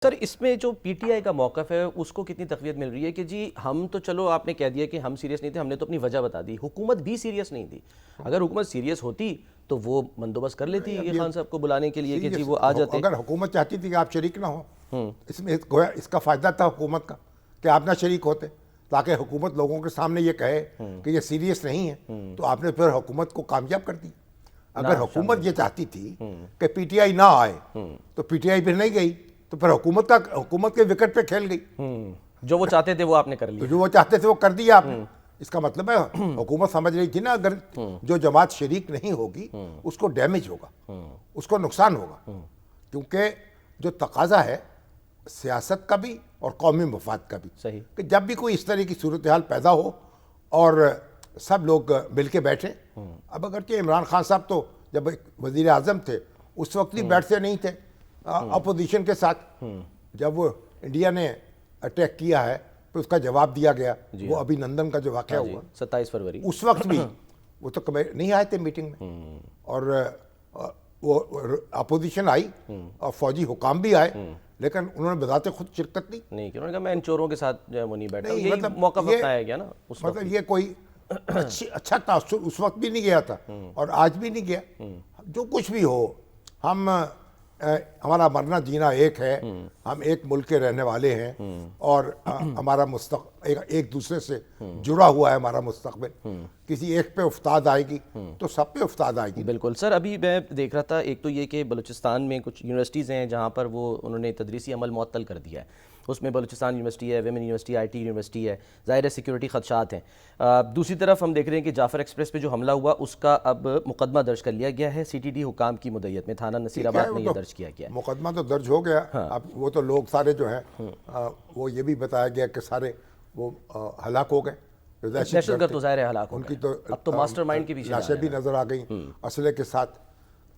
Sir इसमें जो PTI का मौक़िफ़ है उसको कितनी तक़वियत मिल रही है कि जी हम तो चलो आपने कह दिया कि हम सीरियस नहीं थे, हमने तो अपनी वजह बता दी, हुकूमत भी सीरियस नहीं थी। अगर हुकूमत सीरियस होती तो वो बंदोबस्त कर लेती अब ये ये खान साहब को बुलाने के लिए कि जी वो आ जाते। अगर हुकूमत चाहती थी कि आप शरीक ना हो, इसमें गोया इसका फ़ायदा था हुकूमत का कि आप ना शरीक होते, ताकि हुकूमत लोगों के सामने ये कहे कि ये सीरियस नहीं है, तो आपने फिर हुकूमत को कामयाब कर दी। अगर हुकूमत ये चाहती थी कि पीटीआई ना आए तो पीटीआई फिर नहीं गई, तो फिर हुकूमत के विकेट पे खेल गई। जो वो चाहते थे वो आपने कर तो लिया। जो वो चाहते थे वो कर दिया आपने। इसका मतलब है हुकूमत समझ रही थी ना, अगर जो जमात शरीक नहीं होगी उसको डैमेज होगा, उसको नुकसान होगा, क्योंकि जो तकाजा है सियासत का भी और कौमी मफाद का भी, सही कि जब भी कोई इस तरह की सूरत हाल पैदा हो और सब लोग मिल के बैठे। अब अगरचे इमरान खान साहब तो जब वजीर आजम थे उस वक्त भी बैठते नहीं थे अपोजिशन के साथ। जब वो इंडिया ने अटैक किया है तो उसका जवाब दिया गया, वो अभिनंदन का जो वाक़या हुआ 27 फरवरी, उस वक्त भी वो तो कभी नहीं आए थे मीटिंग में, और वो अपोजिशन आई और फौजी हुकाम भी आए, लेकिन उन्होंने बताते खुद शिरकत नहीं कि उन्होंने कहा मैं इन चोरों के साथ जो है वो नहीं बैठा। नहीं, यही मतलब मौका ये अपनाया गया ना उस वक्त। मतलब ये कोई अच्छा तासुर उस वक्त भी नहीं गया था और आज भी नहीं गया। जो कुछ भी हो, हम हमारा मरना जीना एक है, हम एक मुल्क के रहने वाले हैं और हमारा एक दूसरे से जुड़ा हुआ है हमारा मुस्तकबिल। किसी एक पे उफ्ताद आएगी तो सब पे उफ्ताद आएगी। बिल्कुल सर, अभी मैं देख रहा था, एक तो ये कि बलूचिस्तान में कुछ यूनिवर्सिटीज़ हैं जहाँ पर वो उन्होंने तदरीसी अमल मुअत्तल कर दिया है। उसमें बलूचिस्तान यूनिवर्सिटी है, वेमेन यूनिवर्सिटी, IT यूनिवर्सिटी है, ज़ाहिर है सिक्योरिटी खदशात हैं। दूसरी तरफ हम देख रहे हैं कि जाफ़र एक्सप्रेस पे जो हमला हुआ उसका अब मुकदमा दर्ज कर लिया गया है CTD हुकाम की मुद्दत में, थाना नसीराबाद में ये दर्ज किया गया है। मुकदमा तो दर्ज हो गया। अब वो तो लोग सारे जो हैं वो ये भी बताया गया कि सारे वो हलाक हो गए, दहशतगर्द तो ज़ाहिर है हलाक हो उनकी गए। तो अब तो मास्टरमाइंड के पीछे लाशें भी नजर आ गई असले के साथ।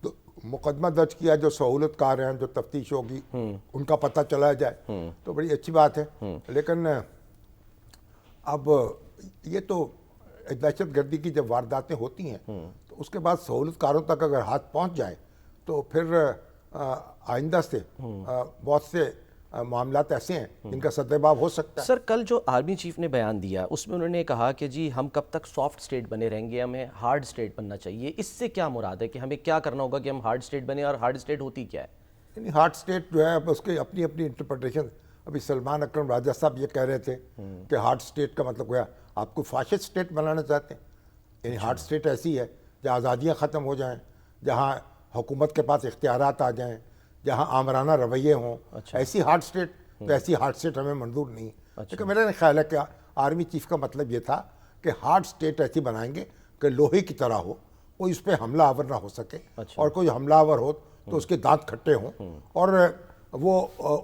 तो मुकदमा दर्ज किया, जो सहूलतकार हैं, जो तफ्तीश होगी उनका पता चला जाए तो बड़ी अच्छी बात है। लेकिन अब ये तो दहशत गर्दी की जब वारदातें होती हैं तो उसके बाद सहूलतकारों तक अगर हाथ पहुंच जाए तो फिर आइंदा से बहुत से मामलात ऐसे हैं जिनका सद्देबाब हो सकता है। सर कल जो आर्मी चीफ ने बयान दिया उसमें उन्होंने कहा कि जी हम कब तक सॉफ्ट स्टेट बने रहेंगे, हमें हार्ड स्टेट बनना चाहिए। इससे क्या मुराद है कि हमें क्या करना होगा कि हम हार्ड स्टेट बने, और हार्ड स्टेट होती क्या है? यानी हार्ड स्टेट जो है अब उसके अपनी अपनी इंटरप्रिटेशन। अभी सलमान अकरम राजा साहब ये कह रहे थे कि हार्ड स्टेट का मतलब क्या, आपको फाशिस्ट स्टेट बनाना चाहते हैं। यानी हार्ड स्टेट ऐसी है जहाँ आज़ादियाँ ख़त्म हो जाएँ, जहाँ हुकूमत के पास इख्तियारात आ जाएँ, जहाँ आमराना रवैये हों। ऐसी हार्ड स्टेट, तो ऐसी हार्ड स्टेट हमें मंजूर नहीं। लेकिन मेरा ख्याल है कि आर्मी चीफ का मतलब ये था कि हार्ड स्टेट ऐसी बनाएंगे कि लोहे की तरह हो, कोई उस पर हमलावर ना हो सके, और कोई हमलावर हो तो उसके दांत खट्टे हों और वो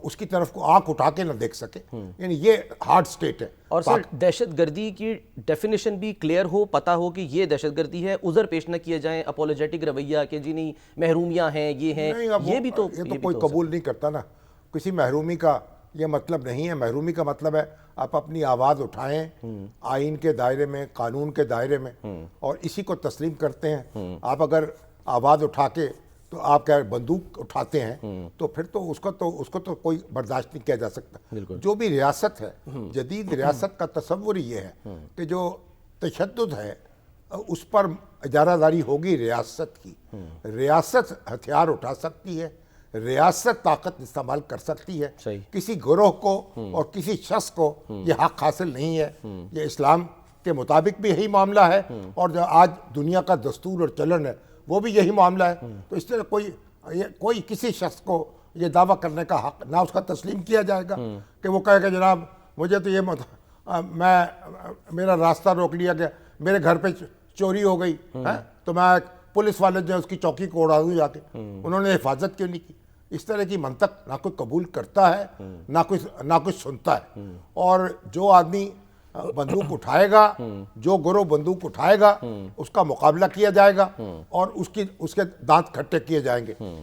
उसकी तरफ को आंख उठा के ना देख सके। यानी ये हार्ड स्टेट है। और सर दहशत गर्दी की डेफिनेशन भी क्लियर हो, पता हो कि ये दहशत गर्दी है, उज़र पेश न किए जाएं, अपोलोजेटिक रवैया कि जी नहीं महरूमियाँ हैं, ये हैं, ये भी तो कोई कबूल नहीं करता ना। किसी महरूमी का ये मतलब नहीं है। महरूमी का मतलब है आप अपनी आवाज़ उठाएं आइन के दायरे में, कानून के दायरे में, और इसी को तस्लीम करते हैं। आप अगर आवाज़ उठा के तो आप क्या बंदूक उठाते हैं तो फिर तो उसको तो कोई बर्दाश्त नहीं किया जा सकता। जो भी रियासत है, जदीद रियासत का तस्वुर ये है कि जो तशद्दुद है उस पर इजारादारी होगी रियासत की। रियासत हथियार उठा सकती है, रियासत ताकत इस्तेमाल कर सकती है। किसी गिरोह को और किसी शख्स को ये हक हासिल नहीं है। ये इस्लाम के मुताबिक भी यही मामला है, और जो आज दुनिया का दस्तूर और चलन है वो भी यही मामला है। तो इस तरह कोई किसी शख्स को ये दावा करने का हक ना उसका तस्लीम किया जाएगा कि वो कहेगा जनाब मुझे तो ये मेरा रास्ता रोक लिया गया, मेरे घर पे चोरी हो गई है तो मैं पुलिस वाले जो उसकी चौकी को उड़ा दूँ जाके, उन्होंने हिफाजत क्यों नहीं की। इस तरह की मंतक ना कोई कबूल करता है ना कोई सुनता है। और जो आदमी बंदूक उठाएगा, जो गिरोह बंदूक उठाएगा उसका मुकाबला किया जाएगा और उसके दांत खट्टे किए जाएंगे।